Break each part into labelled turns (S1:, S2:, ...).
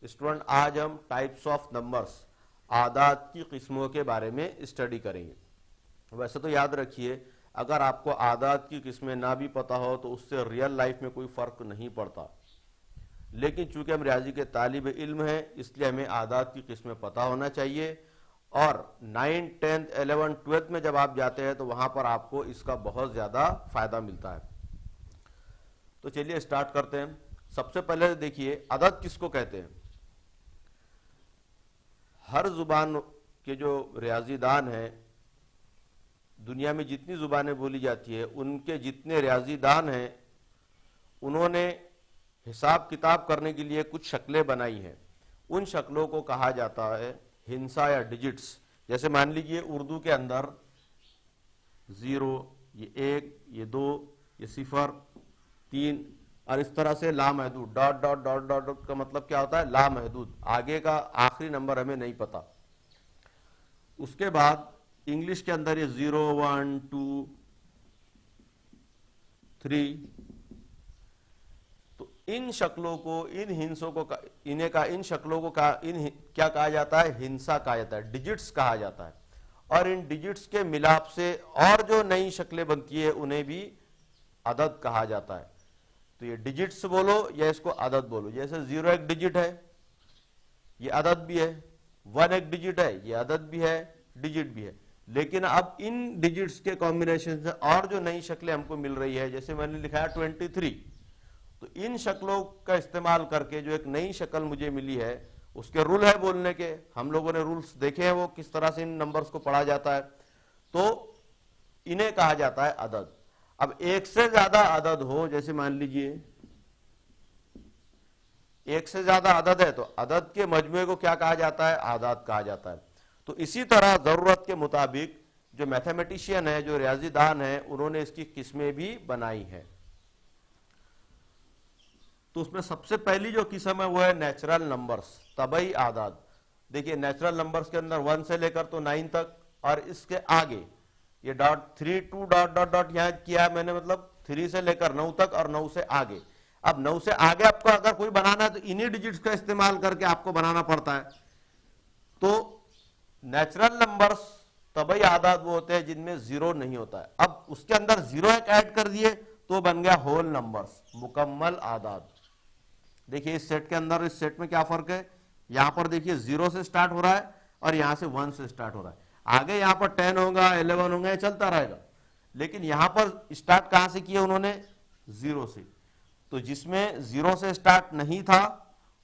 S1: Student आज हम types of numbers, आदाद की किस्मों के बारे में स्टडी करेंगे। वैसे तो याद रखिए, अगर आपको आदाद की किस्में ना भी पता हो तो उससे रियल लाइफ में कोई फर्क नहीं पड़ता, लेकिन चूंकि हम रियाजी के तालिब इल्म हैं इसलिए हमें आदाद की किस्में पता होना चाहिए। और 9, 10, 11, 12 में जब आप जाते हैं तो वहां पर आपको इसका बहुत ज़्यादा फायदा मिलता है। तो चलिए स्टार्ट करते हैं। सबसे पहले देखिए, अदद किसको कहते हैं। हर जुबान के जो रियाजीदान हैं, दुनिया में जितनी जुबानें बोली जाती है उनके जितने रियाजीदान हैं, उन्होंने हिसाब किताब करने के लिए कुछ शक्लें बनाई हैं। उन शक्लों को कहा जाता है हिंसा या डिजिट्स। जैसे मान लीजिए उर्दू के अंदर 0, ये 1, ये 2, ये 0, 3 और इस तरह से लामहदूद, dot dot dot dot dot का मतलब क्या होता है, लामहदूद। आगे का आखिरी नंबर हमें नहीं पता। उसके बाद इंग्लिश के अंदर ये 0, 1, 2, 3। तो इन शक्लों को, इन हिंसों को, इन्हें का इन शक्लों को क्या कहा जाता है, हिंसा कहा जाता है, डिजिट्स कहा जाता है। और इन डिजिट्स के मिलाप से और जो नई शक्लें बनती है उन्हें भी अदद कहा जाता है। तो ये डिजिट्स बोलो या इसको अदद बोलो। जैसे 0 एक डिजिट है, ये अदद भी है। 1 एक डिजिट है, ये अदद भी है, डिजिट भी है। लेकिन अब इन डिजिट्स के कॉम्बिनेशन से और जो नई शक्लें हमको मिल रही है, जैसे मैंने लिखा है 23, तो इन शक्लों का इस्तेमाल करके जो एक नई शक्ल मुझे मिली है, उसके रूल है बोलने के। हम लोगों ने रूल्स देखे हैं, वो किस तरह से इन नंबर्स को पढ़ा जाता है। तो इन्हें कहा जाता है अदद। अब एक से ज्यादा अदद हो, जैसे मान लीजिए एक से ज्यादा अदद है, तो अदद के मजमूए को क्या कहा जाता है, आदाद कहा जाता है। तो इसी तरह जरूरत के मुताबिक जो मैथमेटिशियन है, जो रियाजीदान है, उन्होंने इसकी किस्में भी बनाई हैं। तो उसमें सबसे पहली जो किस्म है वो है नेचुरल नंबर्स, तबई आदाद। देखिए नेचुरल नंबर्स के अंदर 1 से लेकर तो 9 तक, और इसके आगे ये डॉट 3, 2 डॉट डॉट डॉट यहां किया है मैंने, मतलब 3 से लेकर 9 तक और 9 से आगे। अब 9 से आगे आपको अगर कोई बनाना है तो इन्हीं डिजिट्स का इस्तेमाल करके आपको बनाना पड़ता है। तो नेचुरल नंबर्स, तबई आदाद वो होते हैं जिनमें 0 नहीं होता है। अब उसके अंदर 0 एक ऐड कर दिए तो बन गया होल नंबर्स, मुकम्मल आदाद। देखिए इस सेट के अंदर इस सेट में क्या फर्क है, यहां पर देखिए 0 से स्टार्ट हो रहा है और यहां से 1 से स्टार्ट हो रहा है। आगे यहां पर 10 होगा, 11 होगा, ये चलता रहेगा। लेकिन यहां पर स्टार्ट कहां से किया उन्होंने, 0 से। तो जिसमें 0 से स्टार्ट नहीं था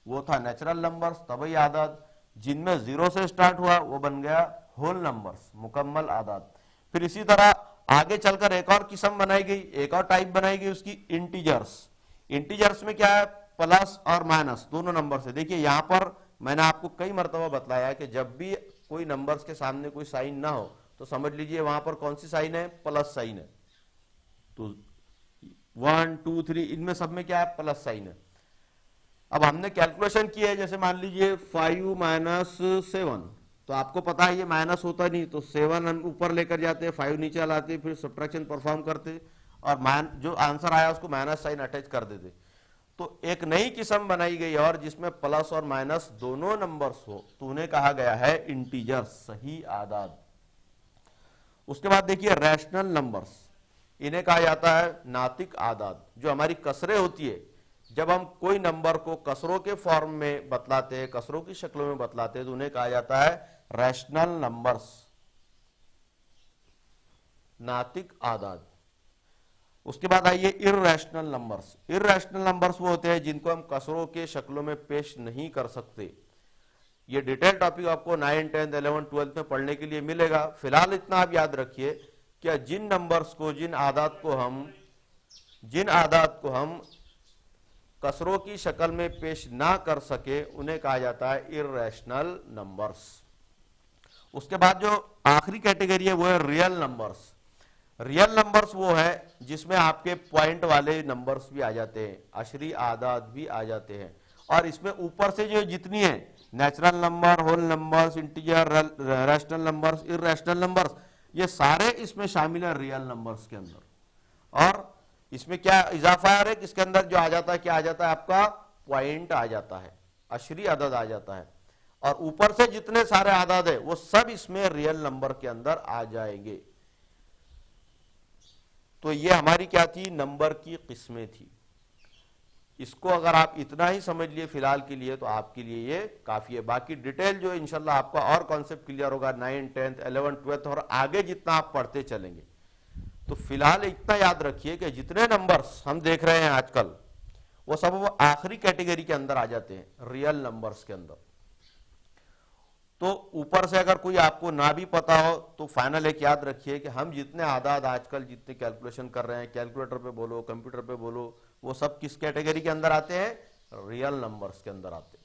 S1: वो था नेचुरल नंबर्स, तबई आदाद। जिनमें 0 से स्टार्ट हुआ वो बन गया होल नंबर्स, मुकम्मल आदाद। फिर इसी तरह आगे चलकर एक और किस्म बनाई गई, एक और टाइप बनाई गई उसकी, इंटीजर्स। इंटीजर्स में क्या है, प्लस और माइनस दोनों नंबर से। देखिए यहां पर मैंने आपको कई मरतबा बताया कि जब भी कोई नंबर्स के सामने कोई साइन ना हो तो समझ लीजिए वहां पर कौन सी साइन है, प्लस साइन है। तो 1, 2, 3 इनमें सब में क्या है, प्लस साइन है। अब हमने कैलकुलेशन की है, जैसे मान लीजिए 5 माइनस 7, तो आपको पता है ये माइनस होता नहीं, तो 7 हम ऊपर लेकर जाते, 5 नीचे लाते, फिर सब्ट्रैक्शन परफॉर्म करते और जो आंसर आया उसको माइनस साइन अटैच कर देते। तो एक नई किस्म बनाई गई और जिसमें प्लस और माइनस दोनों नंबर्स हो, तो उन्हें कहा गया है इंटीजर्स, सही आदाद। उसके बाद देखिए रैशनल नंबर्स, इन्हें कहा जाता है नातिक आदाद। जो हमारी कसरें होती है, जब हम कोई नंबर को कसरों के फॉर्म में बतलाते हैं, कसरों की शक्लों में बतलाते हैं, तो उन्हें कहा जाता है रैशनल नंबर्स, नातिक आदाद। उसके बाद आइए इर्रेशनल नंबर्स। इर्रेशनल नंबर्स वो होते हैं जिनको हम कसरों के शक्लों में पेश नहीं कर सकते। ये डिटेल टॉपिक आपको 9, 10, 11, 12 में पढ़ने के लिए मिलेगा। फिलहाल इतना आप याद रखिए कि जिन नंबर्स को, जिन आदात को हम कसरों की शक्ल में पेश ना कर सके उन्हें कहा जाता है इर्रेशनल नंबर्स। उसके बाद जो आखिरी कैटेगरी है वो है रियल नंबर्स। रियल नंबर्स वो है जिसमें आपके पॉइंट वाले नंबर्स भी आ जाते हैं, अशरी आदाद भी आ जाते हैं, और इसमें ऊपर से जो जितनी है natural number, whole numbers, integer, rational numbers, irrational numbers, ये सारे इसमें शामिल है रियल नंबर्स के अंदर। और इसमें क्या इजाफा है, इसके अंदर जो आ जाता है, क्या आ जाता है, आपका पॉइंट आ जाता है, अशरी अदद आ जाता है, और ऊपर से जितने सारे आदाद है वो सब इसमें रियल नंबर के अंदर आ जाएंगे। तो ये हमारी क्या थी, नंबर की किस्में थी। इसको अगर आप इतना ही समझ लिए फिलहाल के लिए तो आपके लिए ये काफी है। बाकी डिटेल जो इंशाल्लाह आपका और कॉन्सेप्ट क्लियर होगा 9th 10th 11th 12th और आगे जितना आप पढ़ते चलेंगे। तो फिलहाल इतना याद रखिए कि जितने नंबर्स हम देख रहे हैं आजकल वो सब वो आखिरी कैटेगरी के अंदर आ जाते हैं, रियल नंबर्स के अंदर। तो ऊपर से अगर कोई आपको ना भी पता हो तो फाइनल एक याद रखिए कि हम जितने आदाद आजकल जितने कैलकुलेशन कर रहे हैं, कैलकुलेटर पे बोलो कंप्यूटर पे बोलो, वो सब किस कैटेगरी के अंदर आते हैं, रियल नंबर्स के अंदर आते हैं।